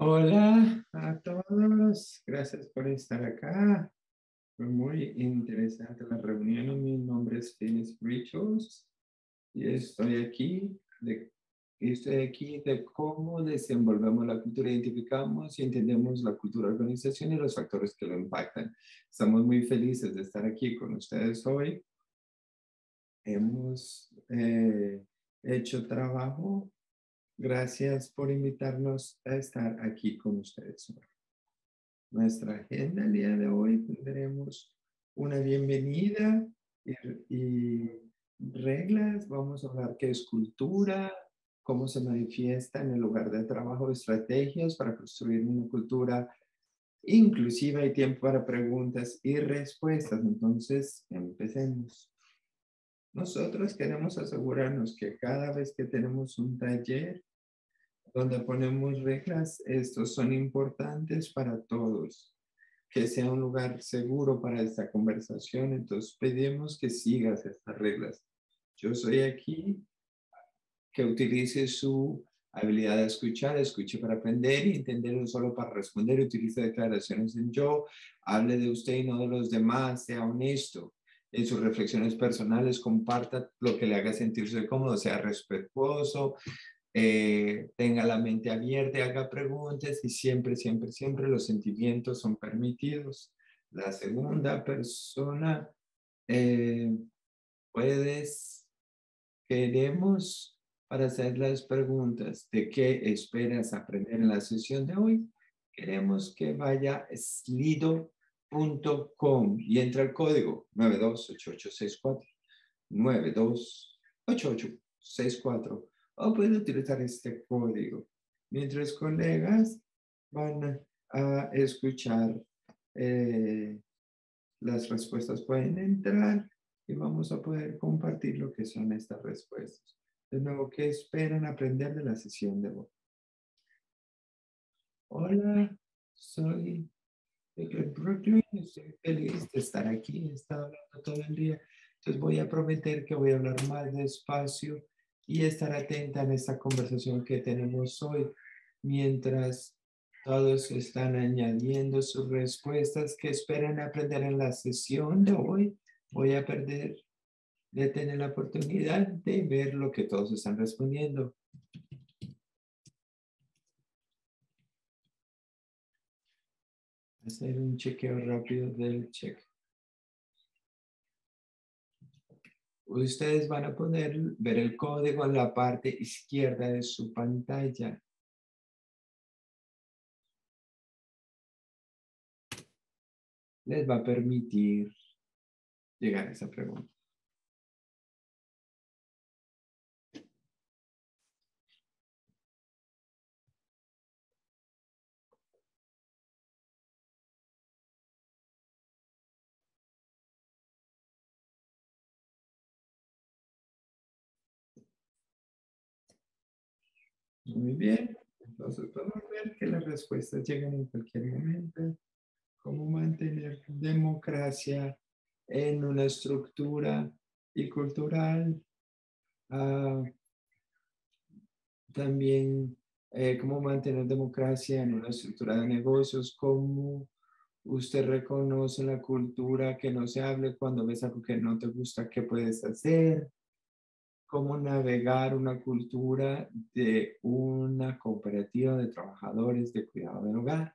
Hola a todos, gracias por estar acá. Fue muy interesante la reunión. Mi nombre es Dennis Richards y estoy aquí de cómo desenvolvemos la cultura, identificamos y entendemos la cultura de organización y los factores que lo impactan. Estamos muy felices de estar aquí con ustedes hoy. Hemos hecho trabajo. Gracias por invitarnos a estar aquí con ustedes hoy. Nuestra agenda el día de hoy tendremos una bienvenida y reglas. Vamos a hablar qué es cultura, cómo se manifiesta en el lugar de trabajo, estrategias para construir una cultura inclusiva y tiempo para preguntas y respuestas. Entonces, empecemos. Nosotros queremos asegurarnos que cada vez que tenemos un taller donde ponemos reglas, estos son importantes para todos, que sea un lugar seguro para esta conversación. Entonces pedimos que sigas estas reglas. Yo soy aquí, que utilice su habilidad de escuchar, escuche para aprender y entender, no solo para responder. Utilice declaraciones en yo, hable de usted y no de los demás, sea honesto en sus reflexiones personales, comparta lo que le haga sentirse cómodo, sea respetuoso, tenga la mente abierta, haga preguntas y siempre, siempre, siempre los sentimientos son permitidos. La segunda persona, eh, queremos para hacer las preguntas de qué esperas aprender en la sesión de hoy. Queremos que vaya a slido.com y entre el código 928864. 928864. O pueden utilizar este código. Mientras colegas van a escuchar las respuestas, pueden entrar y vamos a poder compartir lo que son estas respuestas. De nuevo, ¿qué esperan aprender de la sesión de hoy? Hola, soy de Brooklyn, estoy feliz de estar aquí, he estado hablando todo el día, entonces voy a prometer que voy a hablar más despacio y estar atenta en esta conversación que tenemos hoy, mientras todos están añadiendo sus respuestas que esperan aprender en la sesión de hoy. Voy a de tener la oportunidad de ver lo que todos están respondiendo. Hacer un chequeo rápido del check. Ustedes van a poder ver el código en la parte izquierda de su pantalla. Les va a permitir llegar a esa pregunta. Muy bien. Entonces podemos ver que las respuestas llegan en cualquier momento. Cómo mantener democracia en una estructura y cultural. También cómo mantener democracia en una estructura de negocios, cómo usted reconoce la cultura, que no se hable cuando ves algo que no te gusta, qué puedes hacer, cómo navegar una cultura de una cooperativa de trabajadores de cuidado del hogar.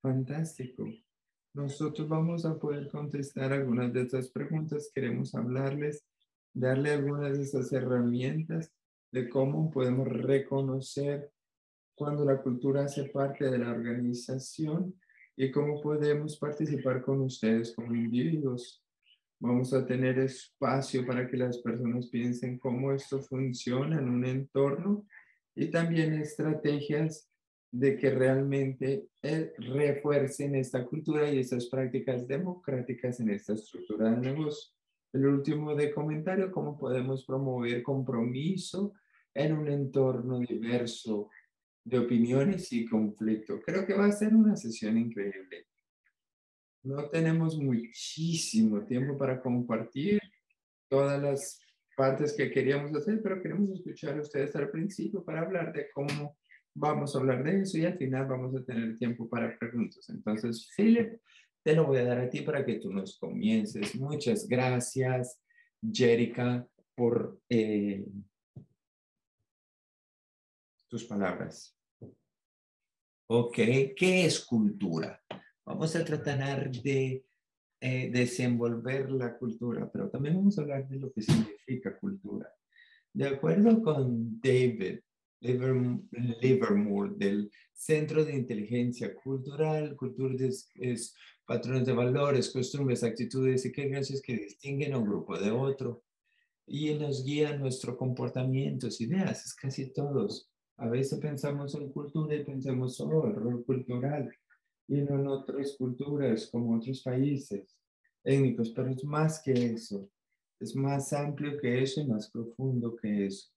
Fantástico. Nosotros vamos a poder contestar algunas de estas preguntas. Queremos hablarles, darle algunas de esas herramientas de cómo podemos reconocer cuando la cultura hace parte de la organización y cómo podemos participar con ustedes como individuos. Vamos a tener espacio para que las personas piensen cómo esto funciona en un entorno y también estrategias de que realmente refuercen esta cultura y estas prácticas democráticas en esta estructura del negocio. El último de comentario, cómo podemos promover compromiso en un entorno diverso de opiniones y conflicto. Creo que va a ser una sesión increíble. No tenemos muchísimo tiempo para compartir todas las partes que queríamos hacer, pero queremos escuchar a ustedes al principio para hablar de cómo vamos a hablar de eso y al final vamos a tener tiempo para preguntas. Entonces, Philip, te lo voy a dar a ti para que tú nos comiences. Muchas gracias, Jerica, por tus palabras. Ok, ¿qué es cultura? Vamos a tratar de desenvolver la cultura, pero también vamos a hablar de lo que significa cultura. De acuerdo con David Livermore del Centro de Inteligencia Cultural, cultura es patrones de valores, costumbres, actitudes y creencias que distinguen a un grupo de otro y nos guían nuestros comportamientos, ideas, es casi todos. A veces pensamos en cultura y pensamos solo el rol cultural y no en otras culturas como otros países étnicos, pero es más que eso. Es más amplio que eso y más profundo que eso.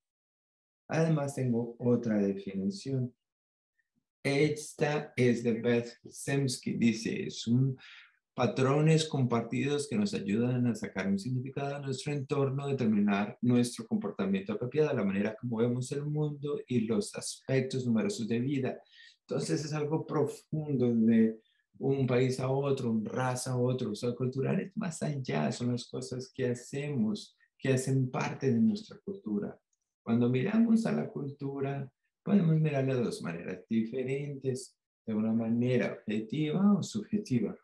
Además, tengo otra definición. Esta es de Beth Semsky. Dice, es un patrones compartidos que nos ayudan a sacar un significado de nuestro entorno, determinar nuestro comportamiento apropiado, la manera como vemos el mundo y los aspectos numerosos de vida. Entonces, es algo profundo de un país a otro, una raza a otro. O sea, cultural es más allá, son las cosas que hacemos, que hacen parte de nuestra cultura. Cuando miramos a la cultura, podemos mirarla de dos maneras diferentes, de una manera objetiva o subjetiva.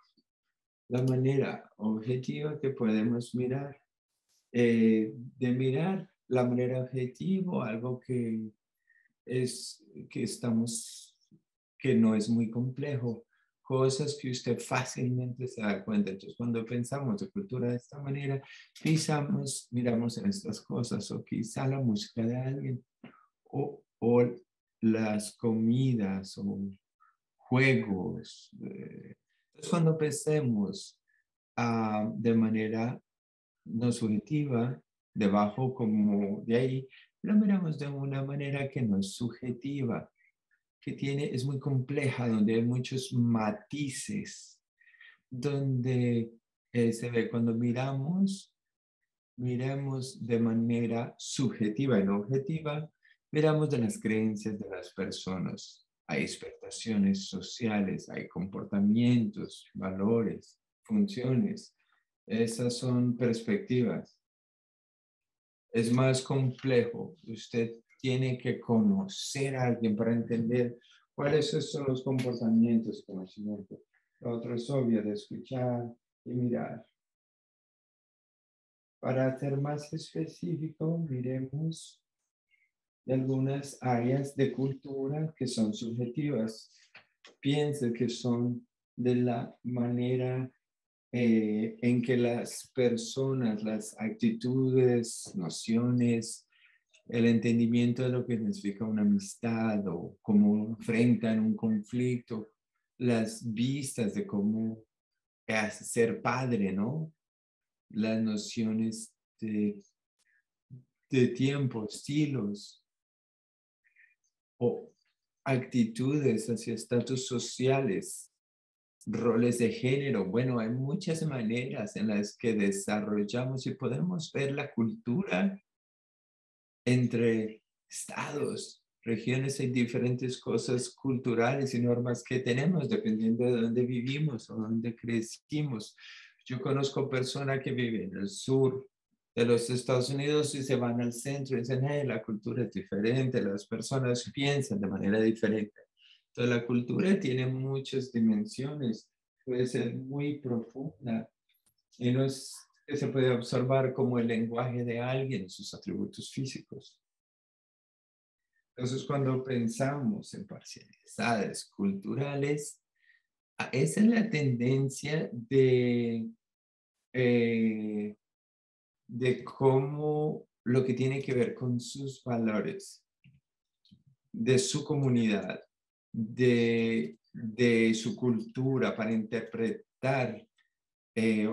La manera objetiva que podemos mirar, de mirar la manera objetiva, algo que es, que estamos, que no es muy complejo, cosas que usted fácilmente se da cuenta. Entonces, cuando pensamos de cultura de esta manera, miramos en estas cosas, o quizá la música de alguien, o las comidas, o juegos. Entonces, cuando pensemos de manera no subjetiva, debajo como de ahí, lo miramos de una manera que no es subjetiva, que es muy compleja, donde hay muchos matices, donde se ve cuando miramos de manera subjetiva y no objetiva, miramos de las creencias de las personas. Hay expectaciones sociales, hay comportamientos, valores, funciones. Esas son perspectivas. Es más complejo. Usted tiene que conocer a alguien para entender cuáles son los comportamientos y conocimientos. Lo otro es obvio de escuchar y mirar. Para ser más específico, miremos de algunas áreas de cultura que son subjetivas. Piense que son de la manera en que las personas, las actitudes, nociones, el entendimiento de lo que significa una amistad o cómo enfrentan un conflicto, las vistas de cómo es ser padre, ¿no? Las nociones de tiempo, estilos o actitudes hacia estatus sociales, roles de género. Bueno, hay muchas maneras en las que desarrollamos y podemos ver la cultura entre estados, regiones. Hay diferentes cosas culturales y normas que tenemos dependiendo de dónde vivimos o dónde crecimos. Yo conozco personas que viven en el sur de los Estados Unidos y se van al centro y dicen, hey, la cultura es diferente, las personas piensan de manera diferente. Entonces, la cultura tiene muchas dimensiones, puede ser muy profunda y no es que se puede observar como el lenguaje de alguien, sus atributos físicos. Entonces, cuando pensamos en parcialidades culturales, esa es la tendencia de cómo lo que tiene que ver con sus valores, de su comunidad, de su cultura para interpretar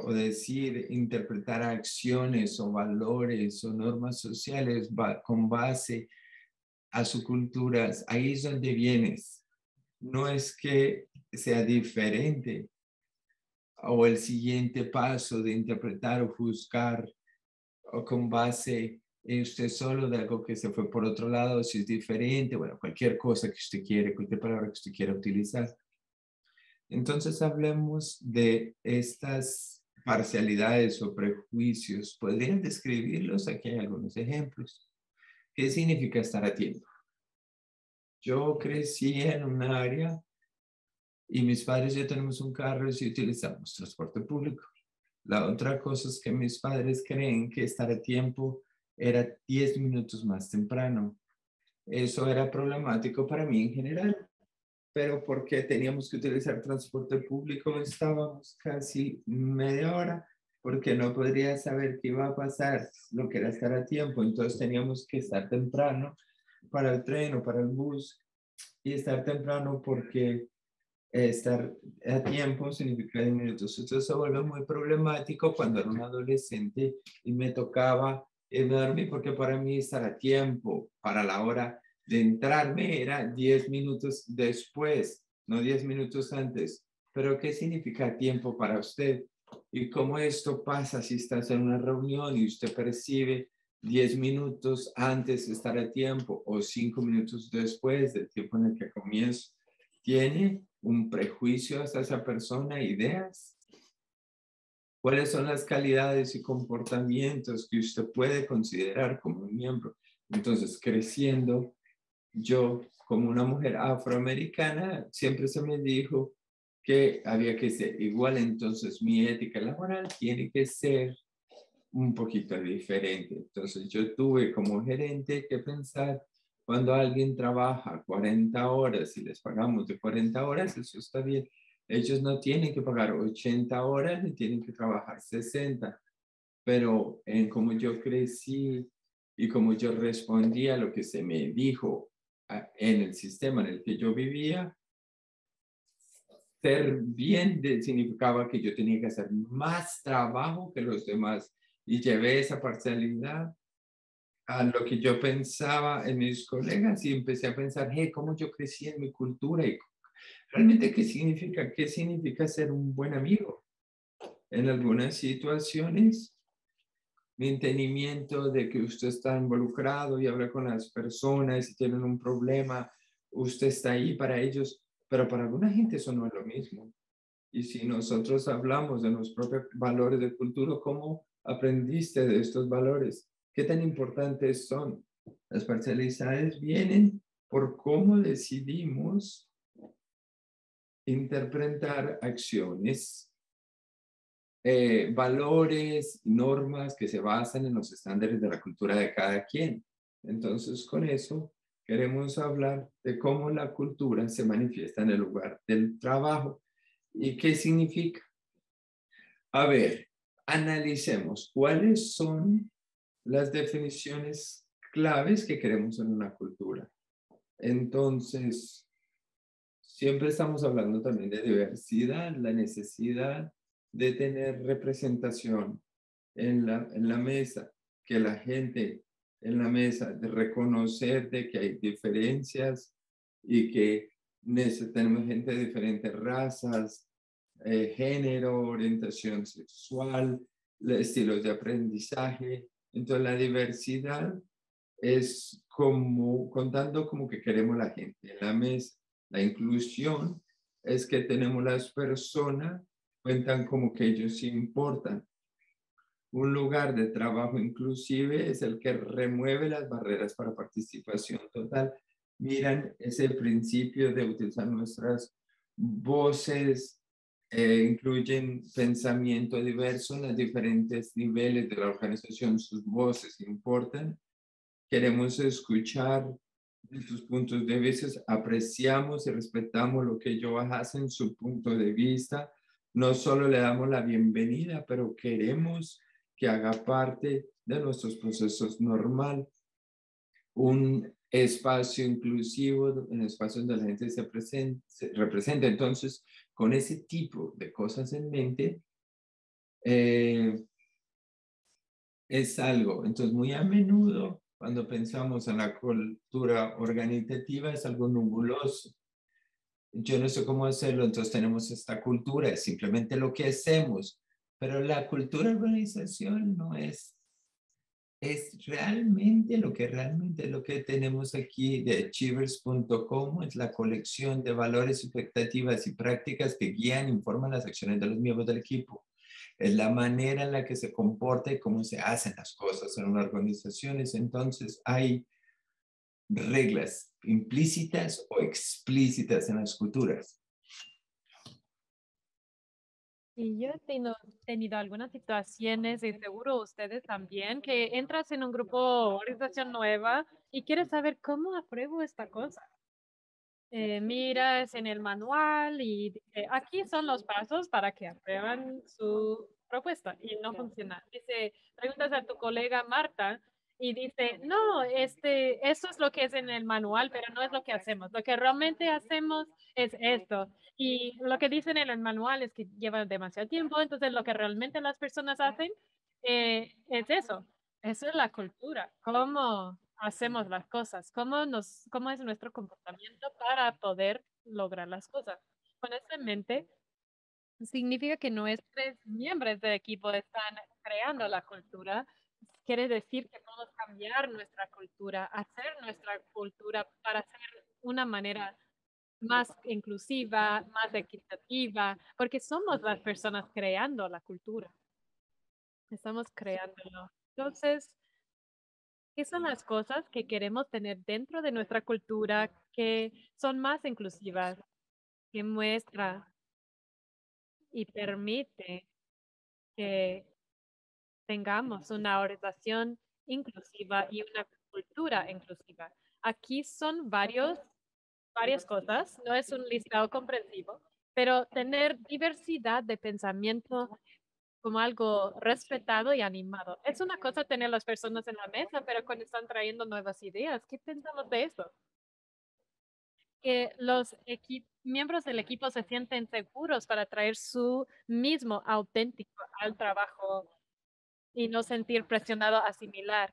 o decir, interpretar acciones o valores o normas sociales con base a su cultura. Ahí es donde vienes. No es que sea diferente o el siguiente paso de interpretar o juzgar o con base usted solo de algo que se fue por otro lado, si es diferente, bueno, cualquier cosa que usted quiere, cualquier palabra que usted quiera utilizar. Entonces hablemos de estas parcialidades o prejuicios. ¿Podrían describirlos? Aquí hay algunos ejemplos. ¿Qué significa estar a tiempo? Yo crecí en un área y mis padres ya tenemos un carro y utilizamos transporte público. La otra cosa es que mis padres creen que estar a tiempo era 10 minutos más temprano. Eso era problemático para mí en general, pero porque teníamos que utilizar transporte público, estábamos casi media hora, porque no podría saber qué iba a pasar, lo que era estar a tiempo. Entonces teníamos que estar temprano para el tren o para el bus y estar temprano porque estar a tiempo significa 10 minutos. Entonces se vuelve muy problemático cuando era un adolescente y me tocaba irme a dormir porque para mí estar a tiempo para la hora de entrarme era 10 minutos después, no 10 minutos antes. Pero ¿qué significa tiempo para usted? ¿Y cómo esto pasa si estás en una reunión y usted percibe 10 minutos antes de estar a tiempo o 5 minutos después del tiempo en el que comienzo? ¿Tiene un prejuicio hacia esa persona, ideas? ¿Cuáles son las calidades y comportamientos que usted puede considerar como un miembro? Entonces, creciendo, yo como una mujer afroamericana, siempre se me dijo que había que ser igual, entonces mi ética laboral tiene que ser un poquito diferente. Entonces yo tuve como gerente que pensar, cuando alguien trabaja 40 horas y les pagamos de 40 horas, eso está bien. Ellos no tienen que pagar 80 horas ni tienen que trabajar 60, pero en como yo crecí y como yo respondía a lo que se me dijo en el sistema en el que yo vivía, ser bien significaba que yo tenía que hacer más trabajo que los demás y llevé esa parcialidad a lo que yo pensaba en mis colegas y empecé a pensar, hey, cómo yo crecí en mi cultura y realmente qué significa ser un buen amigo. En algunas situaciones, mi entendimiento de que usted está involucrado y habla con las personas y tienen un problema, usted está ahí para ellos, pero para alguna gente eso no es lo mismo. Y si nosotros hablamos de nuestros propios valores de cultura, ¿cómo aprendiste de estos valores? ¿Qué tan importantes son? Las parcialidades vienen por cómo decidimos interpretar acciones, valores, normas que se basan en los estándares de la cultura de cada quien. Entonces, con eso queremos hablar de cómo la cultura se manifiesta en el lugar del trabajo y qué significa. A ver, analicemos cuáles son las definiciones claves que queremos en una cultura. Entonces, siempre estamos hablando también de diversidad, la necesidad de tener representación en la mesa, que la gente en la mesa, de reconocer de que hay diferencias y que tenemos gente de diferentes razas, género, orientación sexual, estilos de aprendizaje. Entonces la diversidad es como contando como que queremos la gente en la mesa. La inclusión es que tenemos las personas, cuentan como que ellos sí importan. Un lugar de trabajo inclusive es el que remueve las barreras para participación total. Miran ese principio de utilizar nuestras voces, incluyen pensamiento diverso en los diferentes niveles de la organización, sus voces importan. Queremos escuchar sus puntos de vista, apreciamos y respetamos lo que ellos hacen, su punto de vista. No solo le damos la bienvenida, pero queremos que haga parte de nuestros procesos normal. Un espacio inclusivo, un espacio donde la gente se representa. Entonces, con ese tipo de cosas en mente, es algo. Entonces, muy a menudo, cuando pensamos en la cultura organizativa, es algo nebuloso. Yo no sé cómo hacerlo, entonces tenemos esta cultura, es simplemente lo que hacemos, pero la cultura de organización no es es realmente lo que tenemos aquí de achievers.com, es la colección de valores, expectativas y prácticas que guían e informan las acciones de los miembros del equipo. Es la manera en la que se comporta y cómo se hacen las cosas en una organización. Entonces hay reglas implícitas o explícitas en las culturas. Y yo he tenido algunas situaciones, y seguro ustedes también, que entras en un grupo o organización nueva y quieres saber cómo apruebo esta cosa. Miras en el manual y dice, aquí son los pasos para que aprueban su propuesta y no funciona. Dice, preguntas a tu colega Marta y dice, no, eso es lo que es en el manual, pero no es lo que hacemos. Lo que realmente hacemos es esto. Y lo que dicen en el manual es que lleva demasiado tiempo, entonces lo que realmente las personas hacen es eso. Eso es la cultura. ¿Cómo hacemos las cosas? ¿Cómo es nuestro comportamiento para poder lograr las cosas? Con eso en mente, significa que nuestros miembros de equipo están creando la cultura. Quiere decir que podemos cambiar nuestra cultura, hacer nuestra cultura para ser una manera más inclusiva, más equitativa, porque somos las personas creando la cultura. Estamos creándolo. Entonces, ¿qué son las cosas que queremos tener dentro de nuestra cultura que son más inclusivas, que muestra y permite que tengamos una orientación inclusiva y una cultura inclusiva? Aquí son varias cosas, no es un listado comprensivo, pero tener diversidad de pensamiento como algo respetado y animado. Es una cosa tener las personas en la mesa, pero cuando están trayendo nuevas ideas, ¿qué pensamos de eso? Que los miembros del equipo se sienten seguros para traer su mismo auténtico al trabajo y no sentir presionado a asimilar.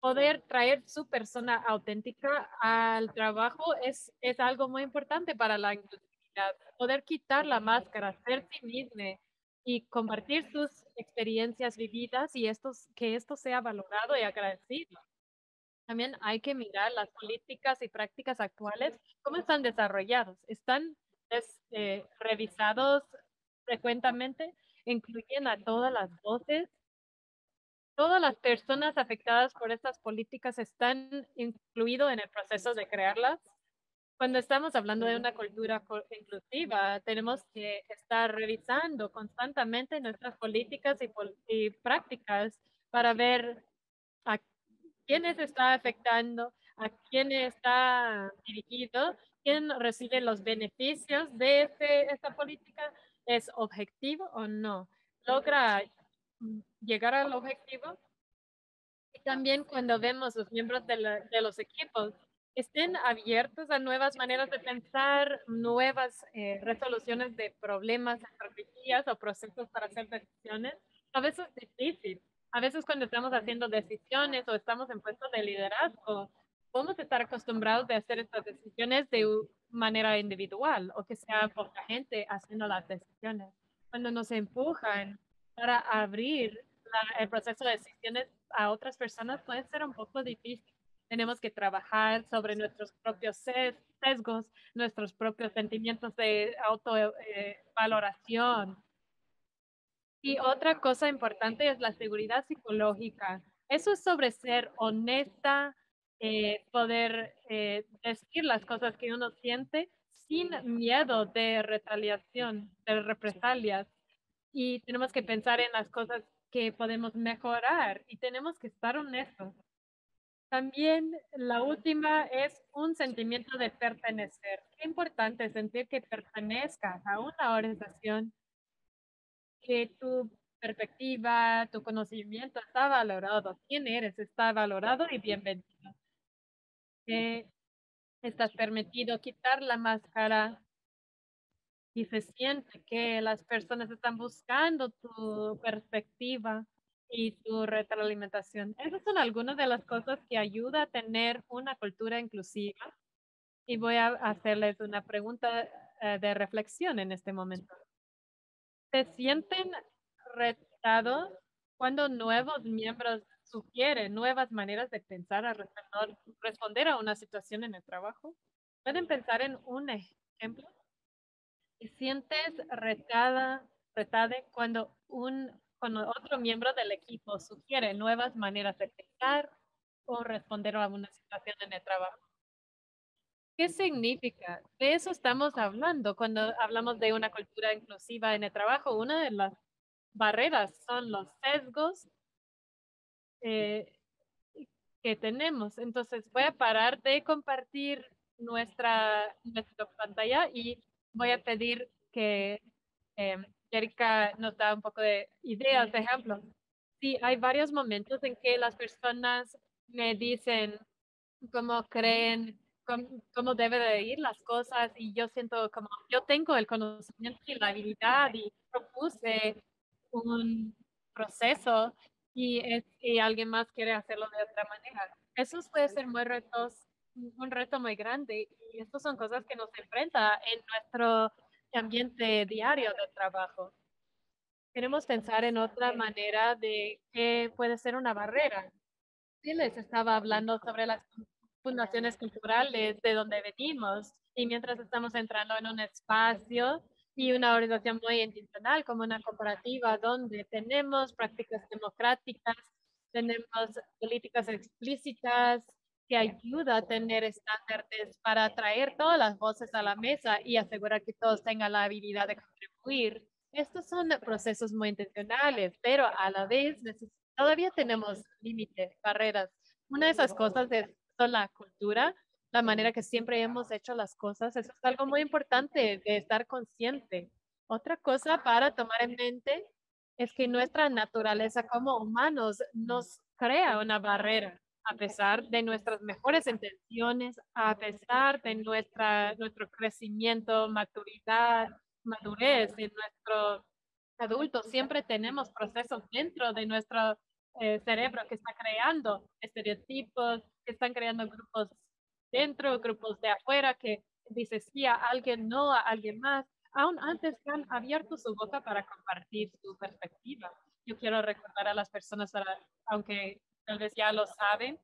Poder traer su persona auténtica al trabajo es algo muy importante para la inclusividad. Poder quitar la máscara, ser sí mismo y compartir sus experiencias vividas y que esto sea valorado y agradecido. También hay que mirar las políticas y prácticas actuales, cómo están desarrollados. ¿Están revisados frecuentemente? ¿Incluyen a todas las voces? ¿Todas las personas afectadas por estas políticas están incluidos en el proceso de crearlas? Cuando estamos hablando de una cultura inclusiva, tenemos que estar revisando constantemente nuestras políticas y prácticas para ver a quiénes está afectando, a quién está dirigido, quién recibe los beneficios de esta política, ¿es objetivo o no? ¿Logra llegar al objetivo? Y también cuando vemos los miembros de los equipos, estén abiertos a nuevas maneras de pensar, nuevas resoluciones de problemas, estrategias o procesos para hacer decisiones. A veces es difícil. A veces cuando estamos haciendo decisiones o estamos en puestos de liderazgo, podemos estar acostumbrados de hacer estas decisiones de manera individual o que sea poca gente haciendo las decisiones. Cuando nos empujan para abrir el proceso de decisiones a otras personas puede ser un poco difícil. Tenemos que trabajar sobre nuestros propios sesgos, nuestros propios sentimientos de autovaloración. Y otra cosa importante es la seguridad psicológica. Eso es sobre ser honesta, poder decir las cosas que uno siente sin miedo de retaliación, de represalias. Y tenemos que pensar en las cosas que podemos mejorar y tenemos que estar honestos. También la última es un sentimiento de pertenecer. Qué importante sentir que pertenezcas a una organización, que tu perspectiva, tu conocimiento está valorado. ¿Quién eres? Está valorado y bienvenido. Que estás permitido quitar la máscara y se siente que las personas están buscando tu perspectiva y tu retroalimentación. Esas son algunas de las cosas que ayuda a tener una cultura inclusiva. Y voy a hacerles una pregunta de reflexión en este momento. ¿Se sienten retados cuando nuevos miembros sugiere nuevas maneras de pensar a responder a una situación en el trabajo. Pueden pensar en un ejemplo. ¿Te sientes retada cuando otro miembro del equipo sugiere nuevas maneras de pensar o responder a una situación en el trabajo? ¿Qué significa? De eso estamos hablando cuando hablamos de una cultura inclusiva en el trabajo. Una de las barreras son los sesgos eh, que tenemos. Entonces voy a parar de compartir nuestra pantalla y voy a pedir que Erika nos da un poco de ideas, de ejemplos. Sí, hay varios momentos en que las personas me dicen cómo creen, cómo debe de ir las cosas y yo siento como yo tengo el conocimiento y la habilidad y propuse un proceso y alguien más quiere hacerlo de otra manera. Eso puede ser un reto muy grande y estas son cosas que nos enfrenta en nuestro ambiente diario de trabajo. Queremos pensar en otra manera de qué puede ser una barrera. Sí, les estaba hablando sobre las fundaciones culturales de donde venimos y mientras estamos entrando en un espacio y una organización muy intencional como una cooperativa donde tenemos prácticas democráticas, tenemos políticas explícitas que ayuda a tener estándares para traer todas las voces a la mesa y asegurar que todos tengan la habilidad de contribuir. Estos son procesos muy intencionales, pero a la vez todavía tenemos límites, barreras. Una de esas cosas son la cultura, la manera que siempre hemos hecho las cosas. Eso es algo muy importante de estar consciente. Otra cosa para tomar en mente es que nuestra naturaleza como humanos nos crea una barrera, a pesar de nuestras mejores intenciones, a pesar de nuestro crecimiento, madurez en nuestro adulto, siempre tenemos procesos dentro de nuestro cerebro que está creando estereotipos, que están creando grupos dentro, grupos de afuera, que dice sí a alguien, no a alguien más, aún antes que han abierto su boca para compartir su perspectiva. Yo quiero recordar a las personas, aunque tal vez ya lo saben,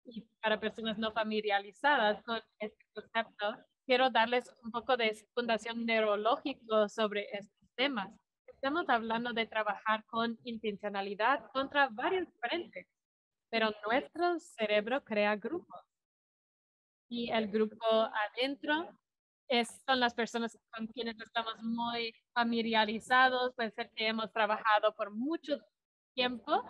y para personas no familiarizadas con este concepto, quiero darles un poco de fundación neurológico sobre estos temas. Estamos hablando de trabajar con intencionalidad contra varios frentes, pero nuestro cerebro crea grupos y el grupo adentro son las personas con quienes estamos muy familiarizados, puede ser que hemos trabajado por mucho tiempo,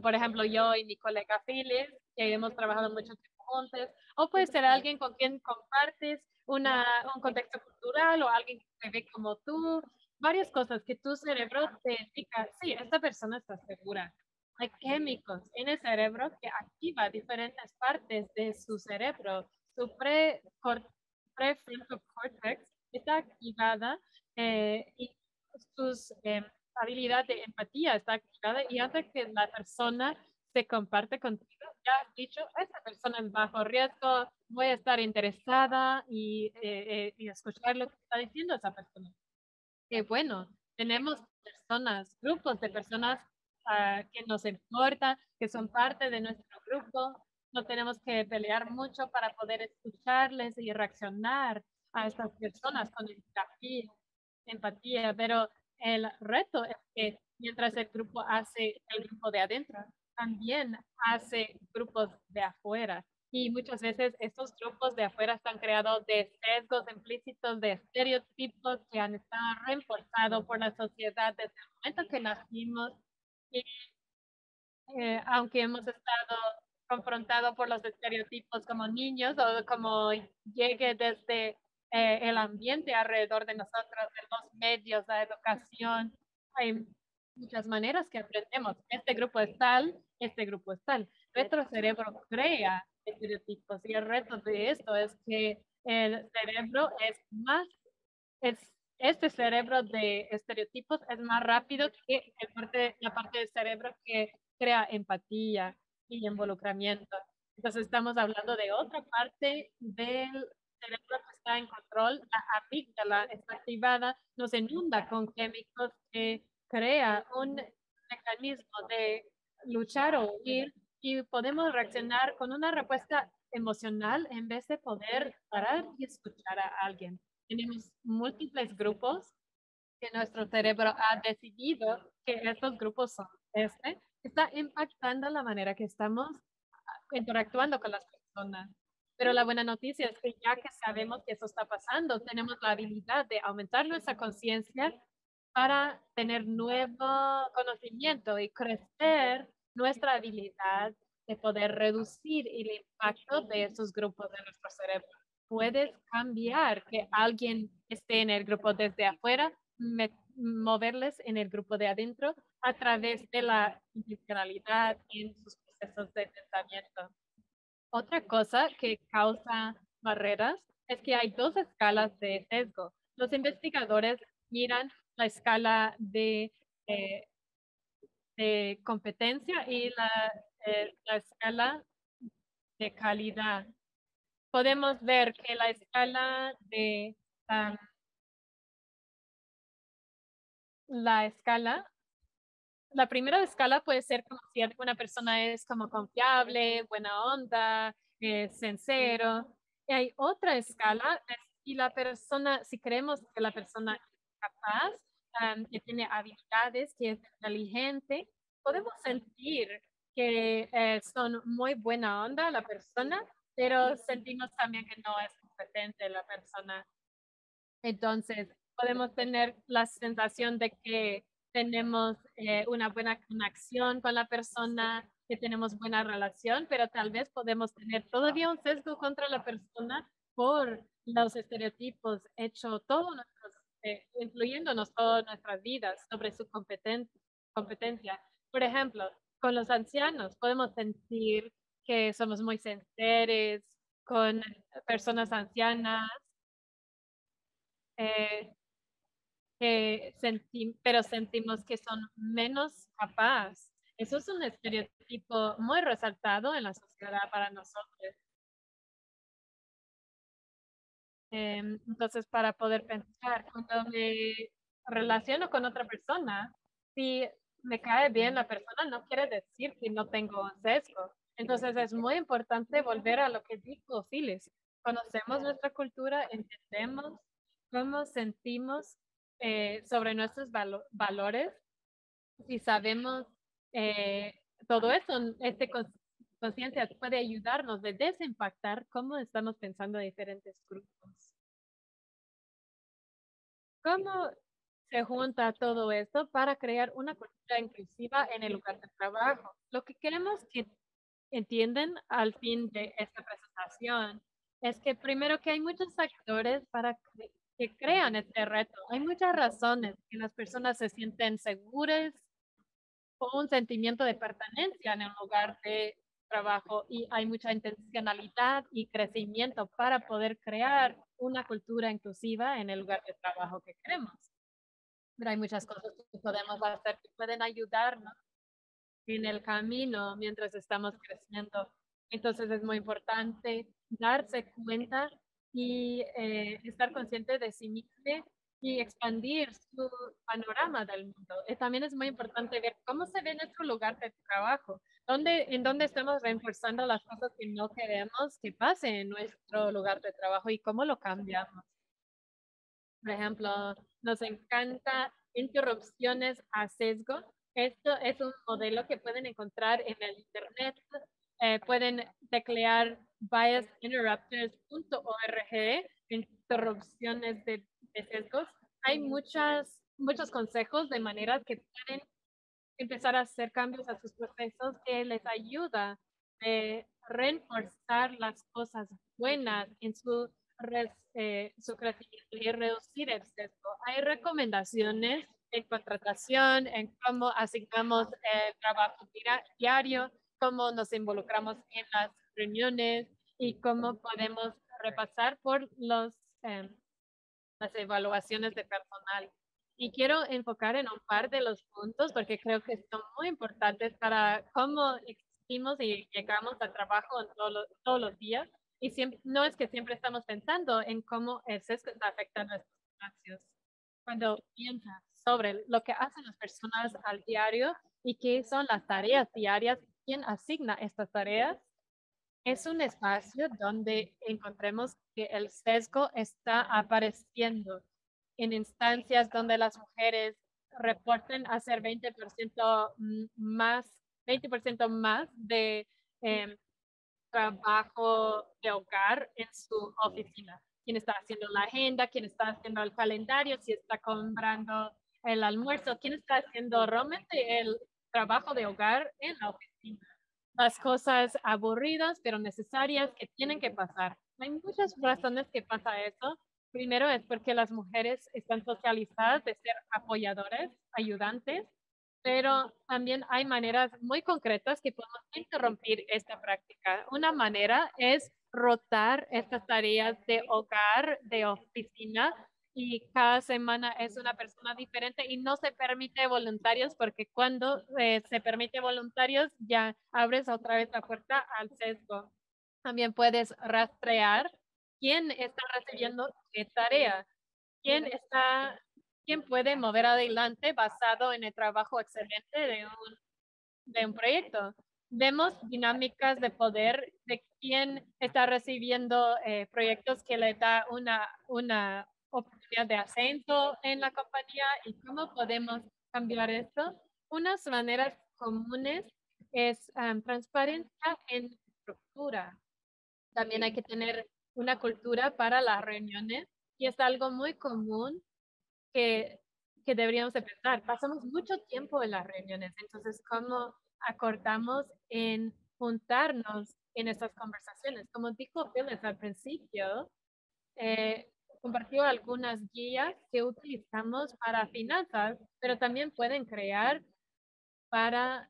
por ejemplo, yo y mi colega Phyllis, que hemos trabajado mucho tiempo juntos, o puede ser alguien con quien compartes un contexto cultural o alguien que te ve como tú, varias cosas que tu cerebro te indica, sí, esta persona está segura. Hay químicos en el cerebro que activa diferentes partes de su cerebro. Su prefrontal cortex está activada y sus habilidad de empatía está activada y hace que la persona se comparte contigo. Ya has dicho, esta persona es bajo riesgo, voy a estar interesada y escuchar lo que está diciendo esa persona. Qué bueno, tenemos personas, grupos de personas que nos importan, que son parte de nuestro grupo. No tenemos que pelear mucho para poder escucharles y reaccionar a estas personas con empatía, pero el reto es que mientras el grupo hace el grupo de adentro, también hace grupos de afuera. Y muchas veces estos grupos de afuera están creados de sesgos implícitos, de estereotipos que han estado reforzados por la sociedad desde el momento que nacimos. Y aunque hemos estado confrontados por los estereotipos como niños o como llegue desde el ambiente alrededor de nosotros, de los medios, la educación, hay muchas maneras que aprendemos. Este grupo es tal, este grupo es tal. Nuestro cerebro crea estereotipos y el reto de esto es que el cerebro es este cerebro de estereotipos es más rápido que la parte del cerebro que crea empatía y involucramiento. Entonces estamos hablando de otra parte del cerebro que está en control, la amígdala está activada, nos inunda con químicos que crea un mecanismo de luchar o huir y podemos reaccionar con una respuesta emocional en vez de poder parar y escuchar a alguien. Tenemos múltiples grupos que nuestro cerebro ha decidido que estos grupos son está impactando la manera que estamos interactuando con las personas. Pero la buena noticia es que ya que sabemos que eso está pasando, tenemos la habilidad de aumentar nuestra conciencia para tener nuevo conocimiento y crecer nuestra habilidad de poder reducir el impacto de esos grupos de nuestro cerebro. Puedes cambiar que alguien esté en el grupo desde afuera, moverles en el grupo de adentro a través de la intencionalidad en sus procesos de pensamiento. Otra cosa que causa barreras es que hay dos escalas de sesgo. Los investigadores miran la escala eh, de competencia y la escala de calidad. Podemos ver que la escala de um, la escala, la primera escala puede ser como si una persona es como confiable, buena onda, sincero. Y hay otra escala, si la persona, si creemos que la persona es capaz, que tiene habilidades, que es inteligente, podemos sentir que son muy buena onda la persona, pero sentimos también que no es competente la persona. Entonces, podemos tener la sensación de que tenemos una buena conexión con la persona, que tenemos buena relación, pero tal vez podemos tener todavía un sesgo contra la persona por los estereotipos hechos todos nuestros, influyéndonos todas nuestras vidas sobre su competencia. Por ejemplo, con los ancianos podemos sentir que somos muy sinceros con personas ancianas, eh, pero sentimos que son menos capaces. Eso es un estereotipo muy resaltado en la sociedad para nosotros. Entonces, para poder pensar, cuando me relaciono con otra persona, si me cae bien la persona, no quiere decir que no tengo un sesgo. Entonces, es muy importante volver a lo que dijo Phyllis. Conocemos nuestra cultura, entendemos cómo sentimos sobre nuestros valores. Si sabemos eh, todo eso, conciencia puede ayudarnos de desimpactar cómo estamos pensando en diferentes grupos. ¿Cómo se junta todo esto para crear una cultura inclusiva en el lugar de trabajo? Lo que queremos que entiendan al fin de esta presentación es que primero que hay muchos factores para que crean este reto. Hay muchas razones que las personas se sienten seguras o un sentimiento de pertenencia en el lugar de trabajo y hay mucha intencionalidad y crecimiento para poder crear una cultura inclusiva en el lugar de trabajo que queremos. Pero hay muchas cosas que podemos hacer que pueden ayudarnos en el camino mientras estamos creciendo. Entonces es muy importante darse cuenta y estar consciente de sí mismo y expandir su panorama del mundo. También es muy importante ver cómo se ve nuestro lugar de trabajo, en dónde estamos reforzando las cosas que no queremos que pase en nuestro lugar de trabajo y cómo lo cambiamos. Por ejemplo, nos encanta interrupciones a sesgo. Esto es un modelo que pueden encontrar en el Internet. Pueden teclear biasinterrupters.org, interrupciones de sesgos. Hay muchos consejos de maneras que pueden empezar a hacer cambios a sus procesos que les ayuda a reforzar las cosas buenas en su crecimiento y reducir el sesgo. Hay recomendaciones en contratación, en cómo asignamos el trabajo diario, cómo nos involucramos en las reuniones y cómo podemos repasar por las evaluaciones de personal. Y quiero enfocar en un par de los puntos porque creo que son muy importantes para cómo existimos y llegamos al trabajo en todos los días. Y siempre, no es que siempre estamos pensando en cómo el sesgo afecta a nuestros espacios. Cuando piensas sobre lo que hacen las personas al diario, y qué son las tareas diarias, quién asigna estas tareas. Es un espacio donde encontremos que el sesgo está apareciendo en instancias donde las mujeres reporten hacer 20% más, 20% más de em, trabajo de hogar en su oficina. Quién está haciendo la agenda, quién está haciendo el calendario, si está comprando el almuerzo, quién está haciendo realmente el trabajo de hogar en la oficina. Las cosas aburridas pero necesarias que tienen que pasar. Hay muchas razones que pasa eso. Primero es porque las mujeres están socializadas de ser apoyadores, ayudantes, pero también hay maneras muy concretas que podemos interrumpir esta práctica. Una manera es rotar estas tareas de hogar, de oficina, y cada semana es una persona diferente y no se permite voluntarios porque cuando se permite voluntarios ya abres otra vez la puerta al sesgo. También puedes rastrear quién está recibiendo qué tarea, quién está, quién puede mover adelante basado en el trabajo excelente de un proyecto. Vemos dinámicas de poder de quién está recibiendo proyectos que le da una oportunidad de ascenso en la compañía y cómo podemos cambiar esto. Unas maneras comunes es transparencia en estructura. También hay que tener una cultura para las reuniones y es algo muy común que, que deberíamos de pensar. Pasamos mucho tiempo en las reuniones, entonces, ¿cómo acortamos en juntarnos en estas conversaciones? Como dijo Phyllis al principio, eh, compartió algunas guías que utilizamos para finanzas, pero también pueden crear para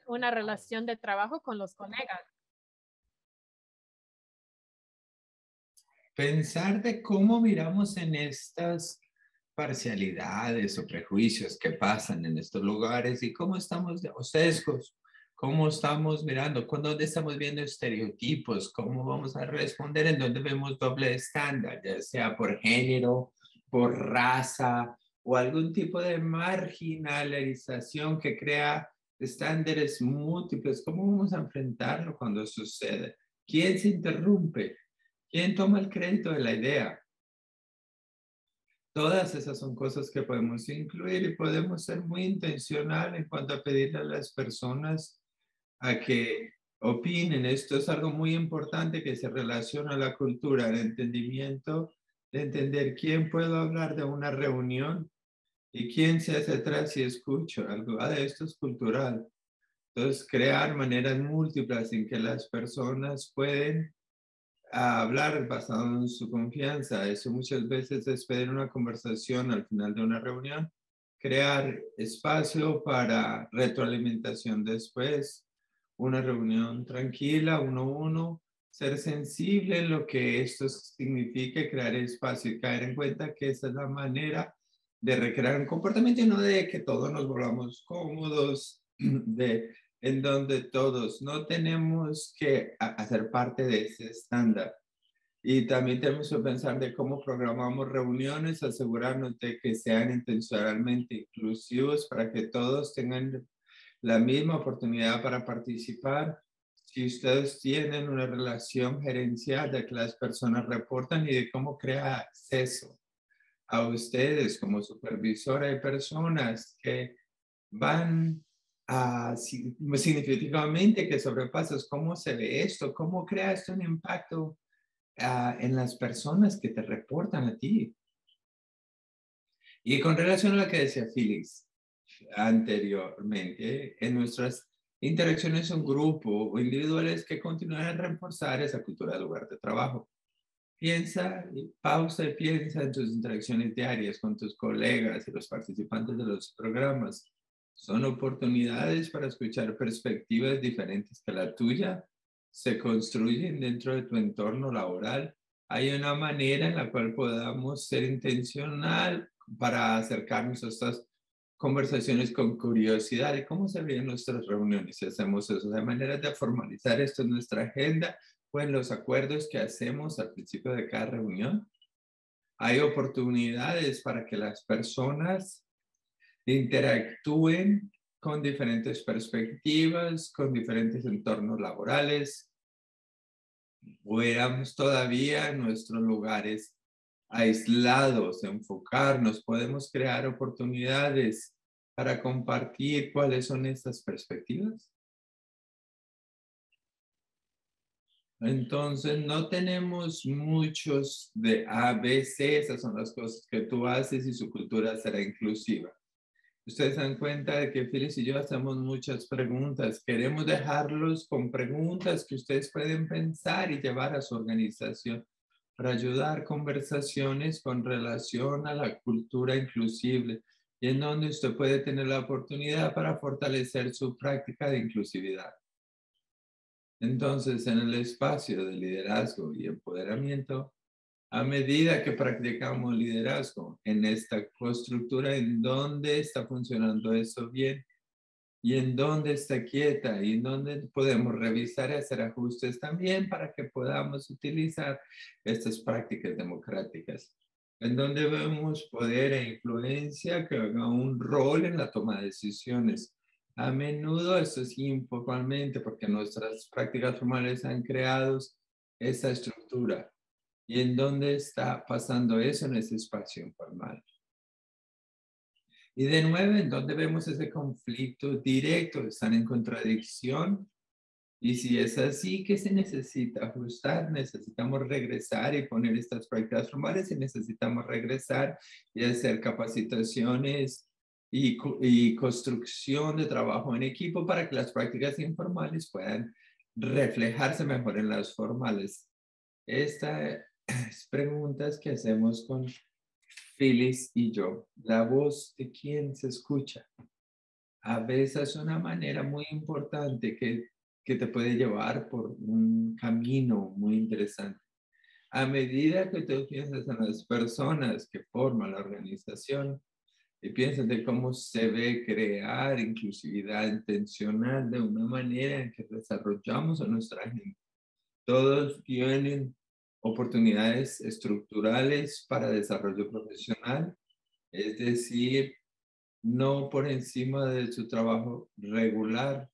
una relación de trabajo con los colegas. Pensar de cómo miramos en estas parcialidades o prejuicios que pasan en estos lugares y cómo estamos, o sesgos, cómo estamos mirando, dónde estamos viendo estereotipos, cómo vamos a responder, en dónde vemos doble estándar, ya sea por género, por raza o algún tipo de marginalización que crea estándares múltiples. ¿Cómo vamos a enfrentarlo cuando sucede? ¿Quién se interrumpe? ¿Quién toma el crédito de la idea? Todas esas son cosas que podemos incluir y podemos ser muy intencional en cuanto a pedirle a las personas a que opinen. Esto es algo muy importante que se relaciona a la cultura, el entendimiento, de entender quién puedo hablar de una reunión y quién se hace atrás y escucha. Algo de esto es cultural. Entonces, crear maneras múltiples en que las personas pueden a hablar basado en su confianza. Eso muchas veces es pedir una conversación al final de una reunión, crear espacio para retroalimentación después, una reunión tranquila, uno a uno, ser sensible en lo que esto significa, crear espacio y caer en cuenta que esa es la manera de recrear un comportamiento y no de que todos nos volvamos cómodos, en donde todos no tenemos que hacer parte de ese estándar. Y también tenemos que pensar de cómo programamos reuniones, asegurarnos de que sean intencionalmente inclusivos para que todos tengan la misma oportunidad para participar. Si ustedes tienen una relación gerencial de que las personas reportan y de cómo crea acceso a ustedes como supervisora, hay personas que van a significativamente que sobrepasas cómo se ve esto, cómo crea esto un impacto en las personas que te reportan a ti. Y con relación a lo que decía Félix anteriormente, en nuestras interacciones en grupo o individuales que continúan a reforzar esa cultura del lugar de trabajo. Piensa, pausa y piensa en tus interacciones diarias con tus colegas y los participantes de los programas. Son oportunidades para escuchar perspectivas diferentes que la tuya. Se construyen dentro de tu entorno laboral. Hay una manera en la cual podamos ser intencional para acercarnos a estas conversaciones con curiosidad de cómo se ven nuestras reuniones si hacemos eso. Hay maneras de formalizar esto en nuestra agenda o en los acuerdos que hacemos al principio de cada reunión. Hay oportunidades para que las personas interactúen con diferentes perspectivas, con diferentes entornos laborales, o éramos todavía en nuestros lugares aislados, enfocarnos, podemos crear oportunidades para compartir cuáles son estas perspectivas. Entonces, no tenemos muchos de A, B, C, esas son las cosas que tú haces y su cultura será inclusiva. Ustedes se dan cuenta de que Phyllis y yo hacemos muchas preguntas. Queremos dejarlos con preguntas que ustedes pueden pensar y llevar a su organización para ayudar conversaciones con relación a la cultura inclusive y en donde usted puede tener la oportunidad para fortalecer su práctica de inclusividad. Entonces, en el espacio de liderazgo y empoderamiento, a medida que practicamos liderazgo en esta constructura, en dónde está funcionando eso bien y en dónde está quieta y en dónde podemos revisar y hacer ajustes también para que podamos utilizar estas prácticas democráticas, en donde vemos poder e influencia que haga un rol en la toma de decisiones. A menudo esto es informalmente porque nuestras prácticas formales han creado esa estructura. ¿Y en dónde está pasando eso en ese espacio informal? Y de nuevo, ¿en dónde vemos ese conflicto directo? ¿Están en contradicción? Y si es así, ¿qué se necesita ajustar? Necesitamos regresar y poner estas prácticas formales y necesitamos regresar y hacer capacitaciones y construcción de trabajo en equipo para que las prácticas informales puedan reflejarse mejor en las formales. Estas preguntas que hacemos con Phyllis y yo, la voz de quien se escucha, a veces es una manera muy importante que te puede llevar por un camino muy interesante. A medida que tú piensas en las personas que forman la organización y piensas de cómo se ve crear inclusividad intencional de una manera en que desarrollamos a nuestra gente. Todos tienen oportunidades estructurales para desarrollo profesional, es decir, no por encima de su trabajo regular.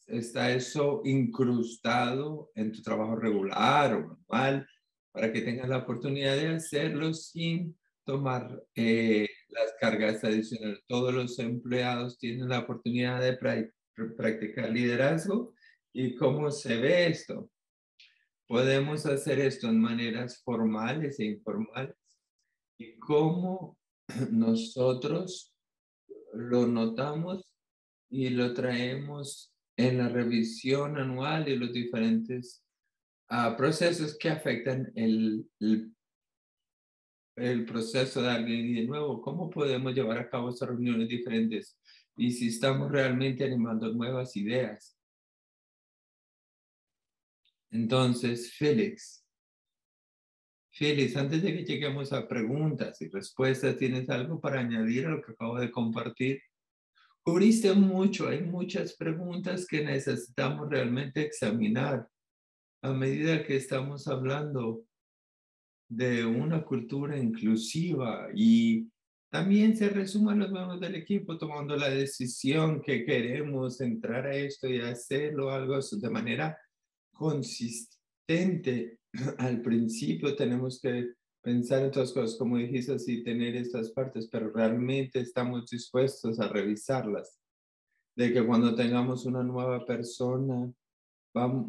Está eso incrustado en tu trabajo regular o normal para que tengas la oportunidad de hacerlo sin tomar las cargas adicionales. Todos los empleados tienen la oportunidad de practicar liderazgo. ¿Y cómo se ve esto? Podemos hacer esto en maneras formales e informales. ¿Y cómo nosotros lo notamos y lo traemos en la revisión anual de los diferentes procesos que afectan el proceso de alguien? Y de nuevo, ¿cómo podemos llevar a cabo estas reuniones diferentes? Y si estamos realmente animando nuevas ideas. Entonces, Félix, antes de que lleguemos a preguntas y respuestas, ¿tienes algo para añadir a lo que acabo de compartir? Cubriste mucho, hay muchas preguntas que necesitamos realmente examinar a medida que estamos hablando de una cultura inclusiva y también se resuman los miembros del equipo tomando la decisión que queremos entrar a esto y hacerlo algo de manera consistente. Al principio tenemos que pensar en otras cosas, como dijiste, así tener estas partes, pero realmente estamos dispuestos a revisarlas. De que cuando tengamos una nueva persona,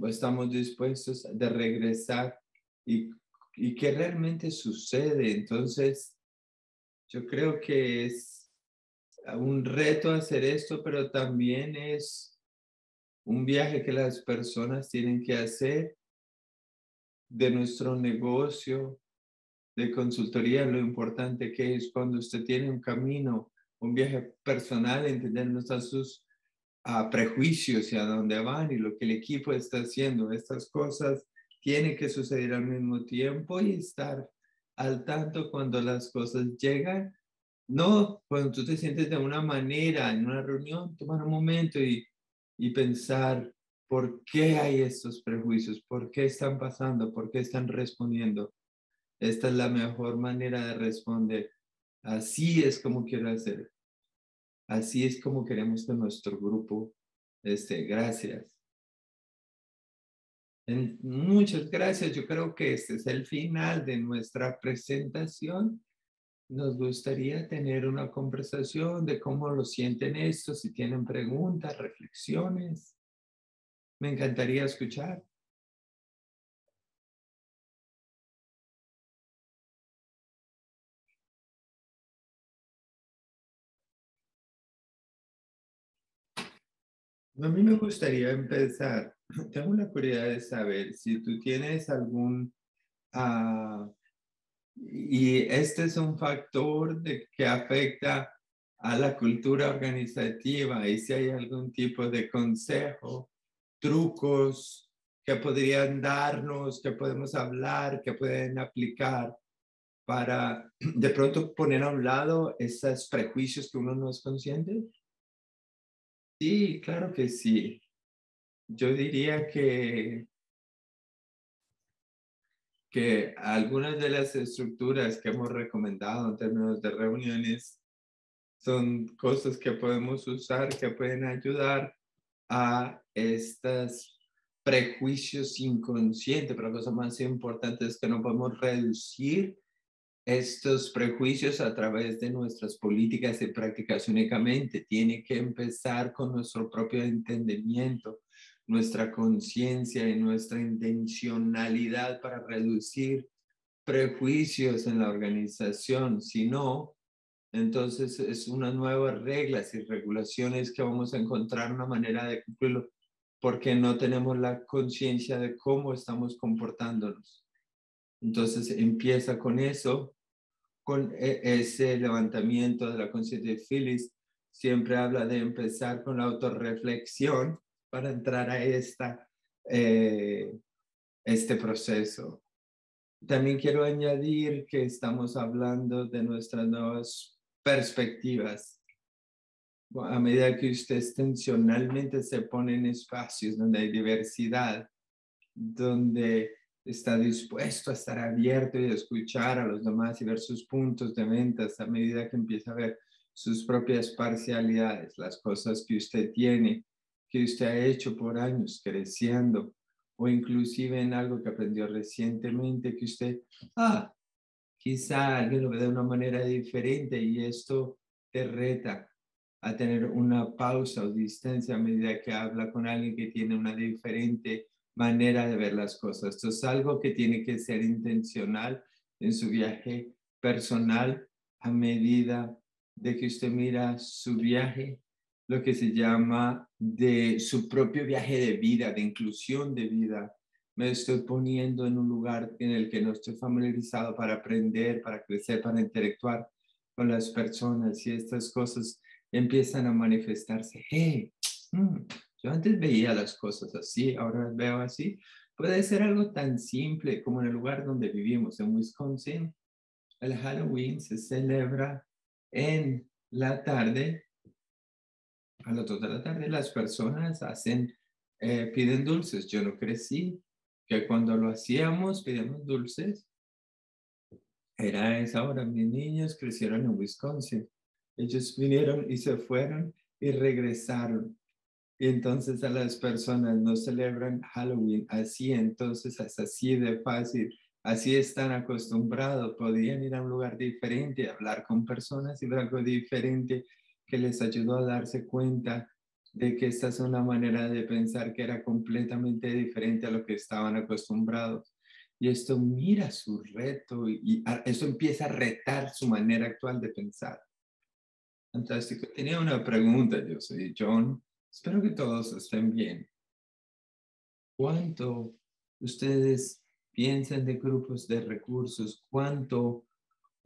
estamos dispuestos de regresar y qué realmente sucede. Entonces, yo creo que es un reto hacer esto, pero también es un viaje que las personas tienen que hacer de nuestro negocio de consultoría, lo importante que es cuando usted tiene un camino, un viaje personal, entender no están sus prejuicios y a dónde van y lo que el equipo está haciendo. Estas cosas tienen que suceder al mismo tiempo y estar al tanto cuando las cosas llegan. No, cuando tú te sientes de una manera en una reunión, tomar un momento y pensar por qué hay estos prejuicios, por qué están pasando, por qué están respondiendo. Esta es la mejor manera de responder. Así es como quiero hacer. Así es como queremos que nuestro grupo esté. Gracias. Muchas gracias. Yo creo que este es el final de nuestra presentación. Nos gustaría tener una conversación de cómo lo sienten esto, si tienen preguntas, reflexiones. Me encantaría escuchar. A mí me gustaría empezar. Tengo la curiosidad de saber si tú tienes algún... y este es un factor que afecta a la cultura organizativa y si hay algún tipo de consejo, trucos que podrían darnos, que podemos hablar, que pueden aplicar para de pronto poner a un lado esos prejuicios que uno no es consciente. Sí, claro que sí. Yo diría que algunas de las estructuras que hemos recomendado en términos de reuniones son cosas que podemos usar que pueden ayudar a estos prejuicios inconscientes, pero la cosa más importante es que no podemos reducir estos prejuicios a través de nuestras políticas y prácticas únicamente. Tiene que empezar con nuestro propio entendimiento, nuestra conciencia y nuestra intencionalidad para reducir prejuicios en la organización. Si no, entonces es unas nuevas reglas y regulaciones que vamos a encontrar una manera de cumplirlo porque no tenemos la conciencia de cómo estamos comportándonos. Entonces empieza con eso, con ese levantamiento de la conciencia de Phyllis. Siempre habla de empezar con la autorreflexión para entrar a este proceso. También quiero añadir que estamos hablando de nuestras nuevas perspectivas. A medida que usted intencionalmente se pone en espacios donde hay diversidad, donde está dispuesto a estar abierto y a escuchar a los demás y ver sus puntos de venta, a medida que empieza a ver sus propias parcialidades, las cosas que usted tiene, que usted ha hecho por años creciendo, o inclusive en algo que aprendió recientemente que usted, quizá alguien lo ve de una manera diferente y esto te reta a tener una pausa o distancia a medida que habla con alguien que tiene una diferente manera de ver las cosas. Esto es algo que tiene que ser intencional en su viaje personal a medida de que usted mira su viaje, lo que se llama de su propio viaje de vida, de inclusión de vida. Me estoy poniendo en un lugar en el que no estoy familiarizado para aprender, para crecer, para interactuar con las personas y estas cosas empiezan a manifestarse. Hey, yo antes veía las cosas así, ahora las veo así. Puede ser algo tan simple como en el lugar donde vivimos, en Wisconsin. El Halloween se celebra en la tarde, a las 2 de la tarde. Las personas piden dulces. Yo no crecí que cuando lo hacíamos, pedíamos dulces. Era a esa hora. Mis niños crecieron en Wisconsin. Ellos vinieron y se fueron y regresaron. Y entonces a las personas no celebran Halloween así, entonces es así de fácil, así están acostumbrados, podían ir a un lugar diferente, hablar con personas y ver algo diferente que les ayudó a darse cuenta de que esta es una manera de pensar que era completamente diferente a lo que estaban acostumbrados. Y esto mira su reto y eso empieza a retar su manera actual de pensar. Fantástico. Tenía una pregunta, yo soy John. Espero que todos estén bien. ¿Cuánto ustedes piensan de grupos de recursos? ¿Cuánto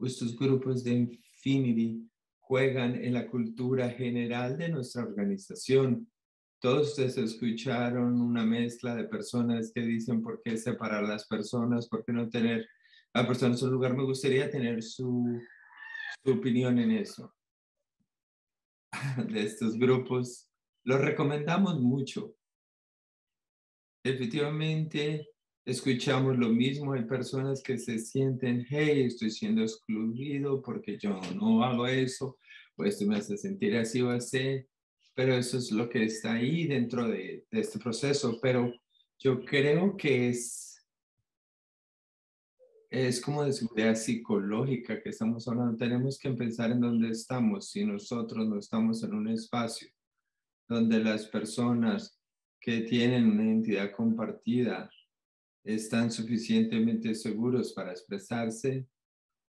estos grupos de Infinity juegan en la cultura general de nuestra organización? Todos ustedes escucharon una mezcla de personas que dicen por qué separar las personas, por qué no tener a personas en un lugar. Me gustaría tener su opinión en eso, de estos grupos. Los recomendamos mucho. Efectivamente, escuchamos lo mismo. Hay personas que se sienten, hey, estoy siendo excluido porque yo no hago eso, o esto me hace sentir así o así, pero eso es lo que está ahí dentro de este proceso. Pero yo creo que es como de seguridad psicológica que estamos hablando. Tenemos que pensar en dónde estamos. Si nosotros no estamos en un espacio donde las personas que tienen una identidad compartida están suficientemente seguros para expresarse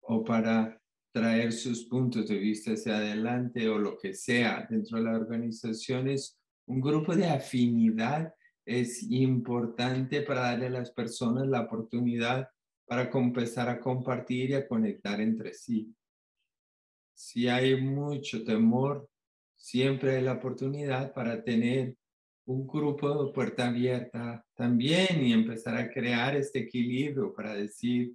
o para traer sus puntos de vista hacia adelante o lo que sea dentro de las organizaciones, un grupo de afinidad es importante para darle a las personas la oportunidad para empezar a compartir y a conectar entre sí. Si hay mucho temor, siempre hay la oportunidad para tener un grupo de puerta abierta también y empezar a crear este equilibrio para decir,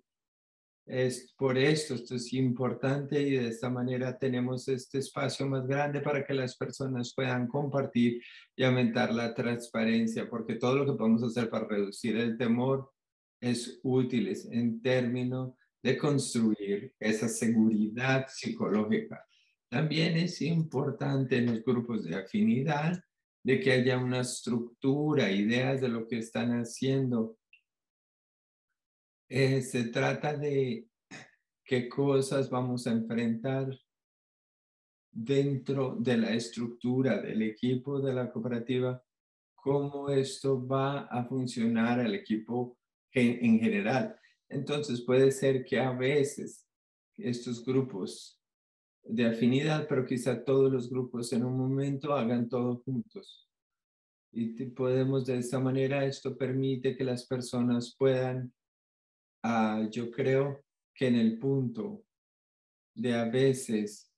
es por esto es importante y de esta manera tenemos este espacio más grande para que las personas puedan compartir y aumentar la transparencia, porque todo lo que podemos hacer para reducir el temor es útil en términos de construir esa seguridad psicológica. También es importante en los grupos de afinidad de que haya una estructura, ideas de lo que están haciendo. Se trata de qué cosas vamos a enfrentar dentro de la estructura del equipo de la cooperativa, cómo esto va a funcionar al equipo en general. Entonces puede ser que a veces estos grupos de afinidad, pero quizá todos los grupos en un momento hagan todo juntos. Y podemos de esta manera, esto permite que las personas puedan, yo creo que en el punto de a veces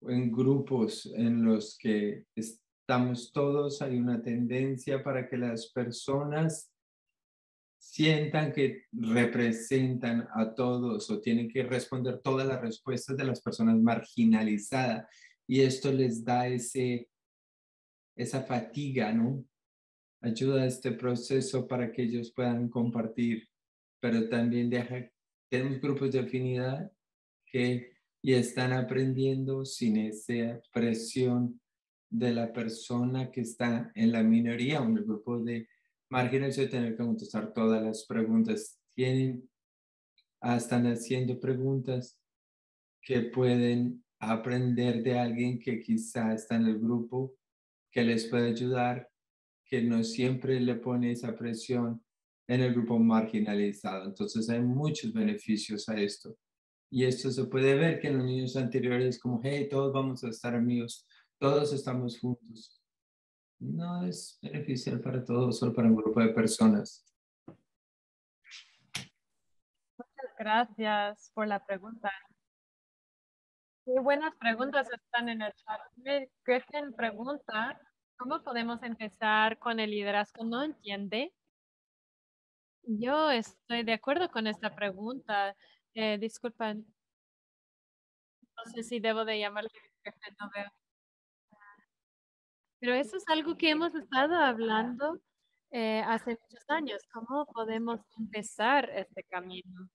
en grupos en los que estamos todos, hay una tendencia para que las personas sientan que representan a todos o tienen que responder todas las respuestas de las personas marginalizadas. Y esto les da esa fatiga, ¿no? Ayuda a este proceso para que ellos puedan compartir, pero también tenemos grupos de afinidad que y están aprendiendo sin esa presión de la persona que está en la minoría o en el grupo de márgenes de tener que contestar todas las preguntas. Están haciendo preguntas que pueden aprender de alguien que quizá está en el grupo, que les puede ayudar, que no siempre le pone esa presión en el grupo marginalizado. Entonces hay muchos beneficios a esto. Y esto se puede ver que en los niños anteriores como, hey, todos vamos a estar amigos, todos estamos juntos. No es beneficial para todos, solo para un grupo de personas. Gracias por la pregunta. Qué buenas preguntas están en el chat. Gretchen pregunta, ¿cómo podemos empezar con el liderazgo no entiende? Yo estoy de acuerdo con esta pregunta. Disculpen, no sé si debo de llamarle Gretchen, no veo. Pero eso es algo que hemos estado hablando hace muchos años. ¿Cómo podemos empezar este camino?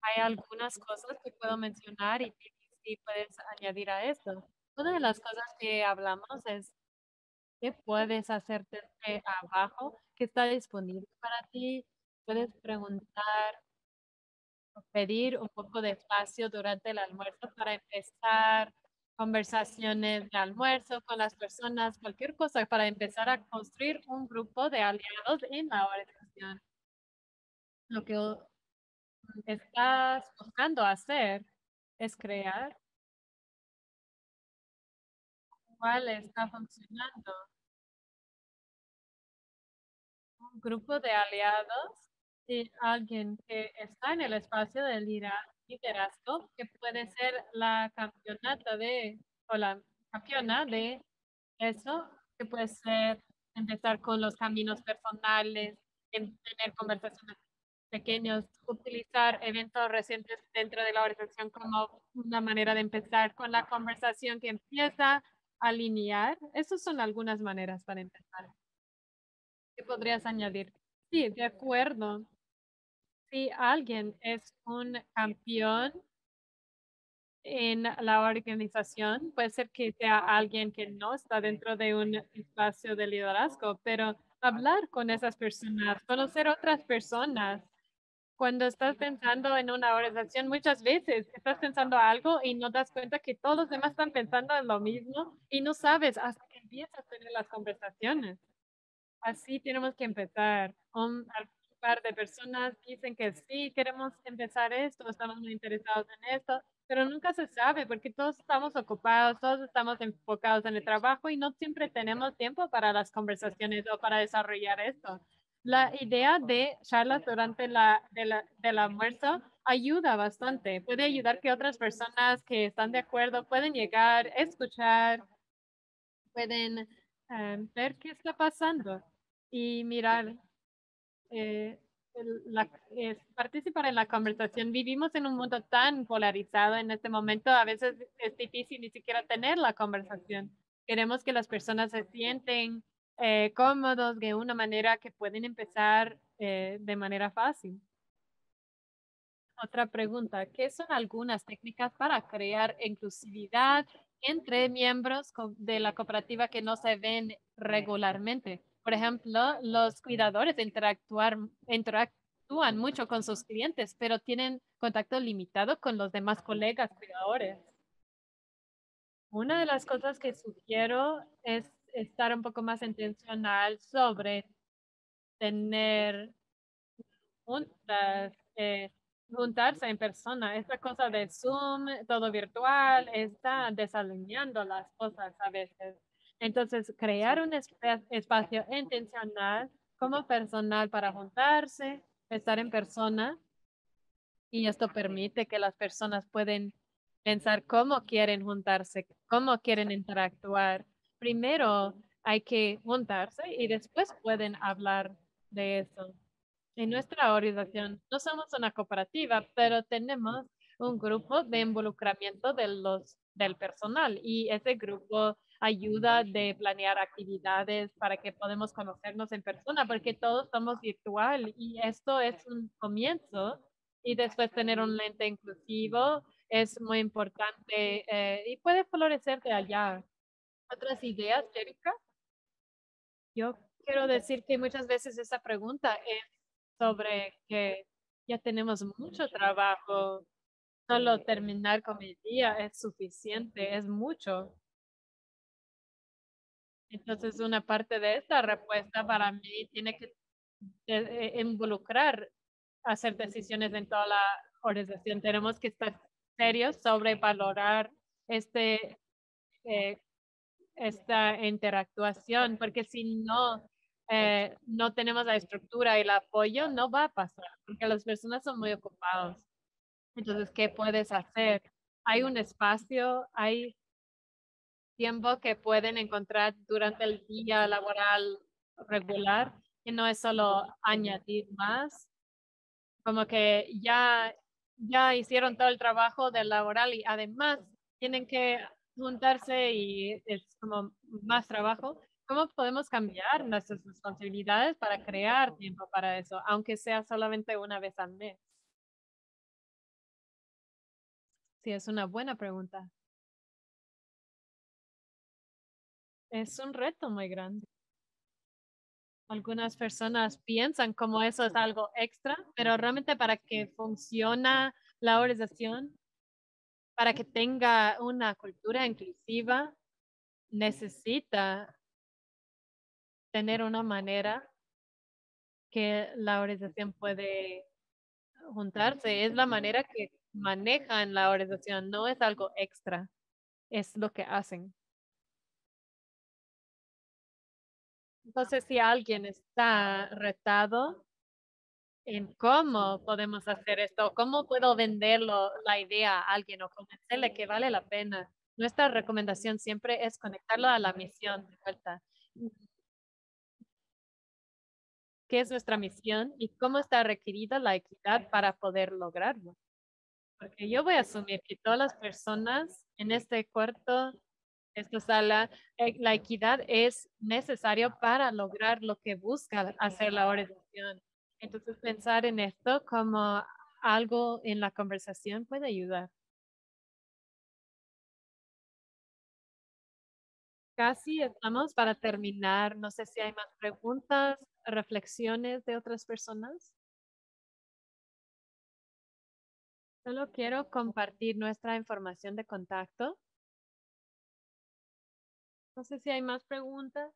Hay algunas cosas que puedo mencionar y si puedes añadir a esto. Una de las cosas que hablamos es qué puedes hacer desde abajo, qué está disponible para ti. Puedes preguntar o pedir un poco de espacio durante el almuerzo para empezar conversaciones de almuerzo con las personas, cualquier cosa para empezar a construir un grupo de aliados en la organización. Lo que estás buscando hacer es crear cuál está funcionando. Un grupo de aliados y alguien que está en el espacio de liderazgo, que puede ser la campeonata o la campeona de eso, que puede ser empezar con los caminos personales, tener conversaciones pequeños, utilizar eventos recientes dentro de la organización como una manera de empezar con la conversación que empieza a alinear. Esas son algunas maneras para empezar. ¿Qué podrías añadir? Sí, de acuerdo. Si alguien es un campeón en la organización. Puede ser que sea alguien que no está dentro de un espacio de liderazgo, pero hablar con esas personas, conocer otras personas. Cuando estás pensando en una organización, muchas veces estás pensando algo y no das cuenta que todos los demás están pensando en lo mismo y no sabes hasta que empiezas a tener las conversaciones. Así tenemos que empezar. Un par de personas dicen que sí, queremos empezar esto, estamos muy interesados en esto, pero nunca se sabe porque todos estamos ocupados, todos estamos enfocados en el trabajo y no siempre tenemos tiempo para las conversaciones o para desarrollar esto. La idea de charlas durante del almuerzo ayuda bastante. Puede ayudar que otras personas que están de acuerdo pueden llegar, escuchar, pueden ver qué está pasando y mirar, eh, participar en la conversación. Vivimos en un mundo tan polarizado en este momento, a veces es difícil ni siquiera tener la conversación. Queremos que las personas se sienten cómodos de una manera que pueden empezar de manera fácil. Otra pregunta, ¿qué son algunas técnicas para crear inclusividad entre miembros de la cooperativa que no se ven regularmente? Por ejemplo, los cuidadores interactúan mucho con sus clientes, pero tienen contacto limitado con los demás colegas cuidadores. Una de las cosas que sugiero es estar un poco más intencional sobre tener juntas, juntarse en persona. Esta cosa de Zoom, todo virtual, está desalineando las cosas a veces. Entonces, crear un espacio intencional como personal para juntarse, estar en persona, y esto permite que las personas pueden pensar cómo quieren juntarse, cómo quieren interactuar. Primero hay que juntarse y después pueden hablar de eso. En nuestra organización no somos una cooperativa, pero tenemos un grupo de involucramiento del personal y ese grupo ayuda de planear actividades para que podamos conocernos en persona, porque todos somos virtual y esto es un comienzo y después tener un lente inclusivo es muy importante y puede florecer de allá. ¿Otras ideas, Jerica? Yo quiero decir que muchas veces esa pregunta es sobre que ya tenemos mucho trabajo, solo terminar con mi día es suficiente, es mucho. Entonces, una parte de esta respuesta para mí tiene que involucrar hacer decisiones en toda la organización. Tenemos que estar serios sobre valorar este, eh, esta interactuación, porque si no, no tenemos la estructura y el apoyo, no va a pasar, porque las personas son muy ocupadas. Entonces, ¿qué puedes hacer? Hay un espacio, hay tiempo que pueden encontrar durante el día laboral regular y no es solo añadir más, como que ya hicieron todo el trabajo del laboral y además tienen que juntarse y es como más trabajo. ¿Cómo podemos cambiar nuestras responsabilidades para crear tiempo para eso, aunque sea solamente una vez al mes? Sí, es una buena pregunta. Es un reto muy grande. Algunas personas piensan como eso es algo extra, pero realmente para que funcione la organización, para que tenga una cultura inclusiva, necesita tener una manera que la organización puede juntarse. Es la manera que manejan la organización, no es algo extra, es lo que hacen. Entonces, si alguien está retado en cómo podemos hacer esto, cómo puedo venderlo, la idea a alguien o convencerle que vale la pena, nuestra recomendación siempre es conectarlo a la misión de vuelta. ¿Qué es nuestra misión y cómo está requerida la equidad para poder lograrlo? Porque yo voy a asumir que todas las personas en este cuarto, esta sala, la equidad es necesario para lograr lo que busca hacer la organización. Entonces, pensar en esto como algo en la conversación puede ayudar. casi estamos para terminar. No sé si hay más preguntas, reflexiones de otras personas. Solo quiero compartir nuestra información de contacto. No sé si hay más preguntas.